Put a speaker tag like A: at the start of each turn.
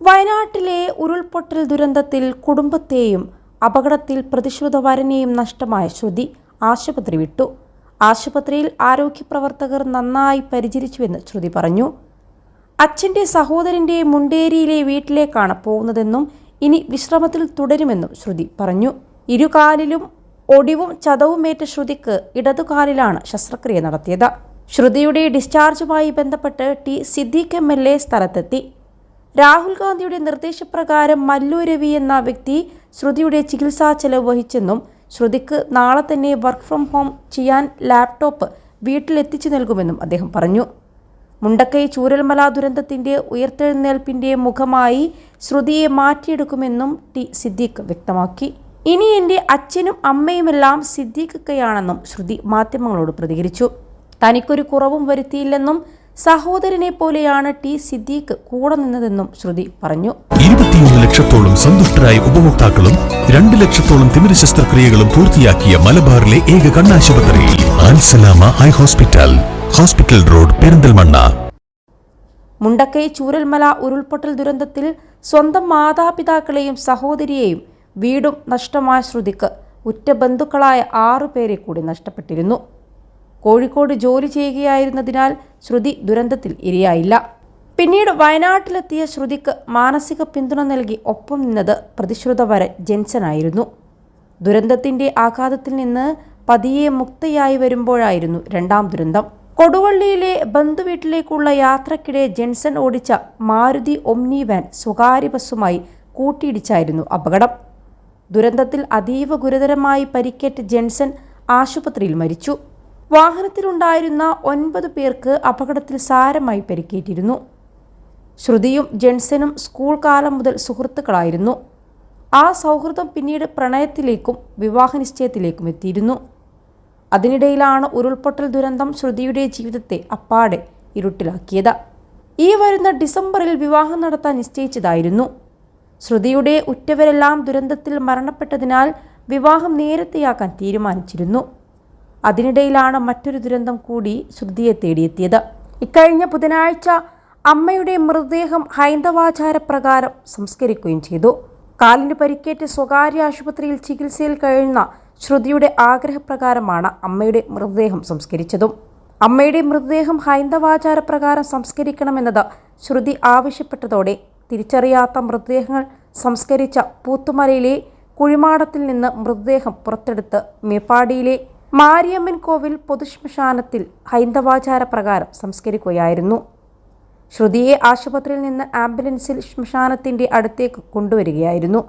A: വയനാട്ടിലെ ഉരുൾപൊട്ടൽ ദുരന്തത്തിൽ കുടുംബത്തെയും അപകടത്തിൽ പ്രതിശ്രുത വരനെയും നഷ്ടമായ ശ്രുതി ആശുപത്രി വിട്ടു. ആശുപത്രിയിൽ ആരോഗ്യപ്രവർത്തകർ നന്നായി പരിചരിച്ചുവെന്ന് ശ്രുതി പറഞ്ഞു. അച്ഛൻ്റെ സഹോദരൻ്റെ മുണ്ടേരിയിലെ വീട്ടിലേക്കാണ് പോകുന്നതെന്നും ഇനി വിശ്രമത്തിൽ തുടരുമെന്നും ശ്രുതി പറഞ്ഞു. ഇരുകാലിലും ഒടിവും ചതവുമേറ്റ ശ്രുതിക്ക് ഇടതുകാലിലാണ് ശസ്ത്രക്രിയ നടത്തിയത്. ശ്രുതിയുടെ ഡിസ്ചാർജുമായി ബന്ധപ്പെട്ട് ടി സിദ്ദീഖ് MLA സ്ഥലത്തെത്തി. രാഹുൽ ഗാന്ധിയുടെ നിർദ്ദേശപ്രകാരം മല്ലു രവി എന്ന വ്യക്തി ശ്രുതിയുടെ ചികിത്സാ ചെലവ് വഹിച്ചെന്നും ശ്രുതിക്ക് നാളെ തന്നെ വർക്ക് ഫ്രം ഹോം ചെയ്യാൻ ലാപ്ടോപ്പ് വീട്ടിലെത്തിച്ചു നൽകുമെന്നും അദ്ദേഹം പറഞ്ഞു. മുണ്ടക്കൈ ചൂരൽമല ദുരന്തത്തിൻ്റെ ഉയർത്തെഴുന്നേൽപ്പിൻ്റെ മുഖമായി ശ്രുതിയെ മാറ്റിയെടുക്കുമെന്നും ടി സിദ്ദീഖ് വ്യക്തമാക്കി. ഇനി എൻ്റെ അച്ഛനും അമ്മയുമെല്ലാം സിദ്ദീഖിക്കയാണെന്നും ശ്രുതി മാധ്യമങ്ങളോട് പ്രതികരിച്ചു. തനിക്കൊരു കുറവും വരുത്തിയില്ലെന്നും സഹോദരനെ പോലെയാണ് ടി സിദ്ദീഖ് കൂടെ നിന്നതെന്നും ശ്രുതി പറഞ്ഞു.
B: 21 ലക്ഷത്തോളം സന്തുഷ്ടരായ ഉപഭോക്താക്കളും 2 ലക്ഷത്തോളം തിമിര ശസ്ത്രക്രിയകളും പൂർത്തിയാക്കിയ മലബാറിലെ ഏക കണ്ണാശുപത്രി Al Salama eye hospital, hospital road, Perinthalmanna.
A: Mundakkai Chooralmala ഉരുൾപൊട്ടൽ ദുരന്തത്തിൽ സ്വന്തം മാതാപിതാക്കളെയും സഹോദരിയെയും വീടും നഷ്ടമായ ശ്രുതിക്ക് ഉറ്റ ബന്ധുക്കളായ 6 പേരെ കൂടി നഷ്ടപ്പെട്ടിരുന്നു. കോഴിക്കോട് ജോലി ചെയ്യുകയായിരുന്നതിനാൽ ശ്രുതി ദുരന്തത്തിൽ ഇരയായില്ല. പിന്നീട് വയനാട്ടിലെത്തിയ ശ്രുതിക്ക് മാനസിക പിന്തുണ നൽകി ഒപ്പം നിന്നത് പ്രതിശ്രുത വരൻ ജെൻസനായിരുന്നു. ദുരന്തത്തിൻ്റെ ആഘാതത്തിൽ നിന്ന് പതിയെ മുക്തയായി വരുമ്പോഴായിരുന്നു രണ്ടാം ദുരന്തം. കൊടുവള്ളിയിലെ ബന്ധുവീട്ടിലേക്കുള്ള യാത്രക്കിടെ ജെൻസൺ ഓടിച്ച മാരുതി ഒമ്നി വാൻ സ്വകാര്യ ബസ്സുമായി കൂട്ടിയിടിച്ചായിരുന്നു അപകടം. ദുരന്തത്തിൽ അതീവ ഗുരുതരമായി പരിക്കേറ്റ ജെൻസൺ ആശുപത്രിയിൽ മരിച്ചു. വാഹനത്തിലുണ്ടായിരുന്ന 9 പേർക്ക് അപകടത്തിൽ സാരമായി പരിക്കേറ്റിരുന്നു. ശ്രുതിയും ജെൻസനും സ്കൂൾ കാലം മുതൽ സുഹൃത്തുക്കളായിരുന്നു. ആ സൗഹൃദം പിന്നീട് പ്രണയത്തിലേക്കും വിവാഹ നിശ്ചയത്തിലേക്കും എത്തിയിരുന്നു. അതിനിടയിലാണ് ഉരുൾപൊട്ടൽ ദുരന്തം ശ്രുതിയുടെ ജീവിതത്തെ അപ്പാടെ ഇരുട്ടിലാക്കിയത്. ഈ വരുന്ന ഡിസംബറിൽ വിവാഹം നടത്താൻ നിശ്ചയിച്ചതായിരുന്നു. ശ്രുതിയുടെ ഉറ്റവരെല്ലാം ദുരന്തത്തിൽ മരണപ്പെട്ടതിനാൽ വിവാഹം നേരത്തെയാക്കാൻ തീരുമാനിച്ചിരുന്നു. അതിനിടയിലാണ് മറ്റൊരു ദുരന്തം കൂടി ശ്രുതിയെ തേടിയെത്തിയത്. ഇക്കഴിഞ്ഞ ബുധനാഴ്ച അമ്മയുടെ മൃതദേഹം ഹൈന്ദവാചാരപ്രകാരം സംസ്കരിക്കുകയും ചെയ്തു. കാലിന് പരിക്കേറ്റ് സ്വകാര്യ ആശുപത്രിയിൽ ചികിത്സയിൽ കഴിയുന്ന ശ്രുതിയുടെ ആഗ്രഹപ്രകാരമാണ് അമ്മയുടെ മൃതദേഹം സംസ്കരിച്ചതും. അമ്മയുടെ മൃതദേഹം ഹൈന്ദവാചാരപ്രകാരം സംസ്കരിക്കണമെന്നത് ശ്രുതി ആവശ്യപ്പെട്ടതോടെ തിരിച്ചറിയാത്ത മൃതദേഹങ്ങൾ സംസ്കരിച്ച പൂത്തുമലയിലെ കുഴിമാടത്തിൽ നിന്ന് മൃതദേഹം പുറത്തെടുത്ത് മേപ്പാടിയിലെ മാരിയമ്മൻ കോവിൽ പൊതുശ്മശാനത്തിൽ ഹൈന്ദവാചാരപ്രകാരം സംസ്കരിക്കുകയായിരുന്നു. ശ്രുതിയെ ആശുപത്രിയിൽ നിന്ന് ആംബുലൻസിൽ ശ്മശാനത്തിൻ്റെ അടുത്തേക്ക് കൊണ്ടുവരികയായിരുന്നു.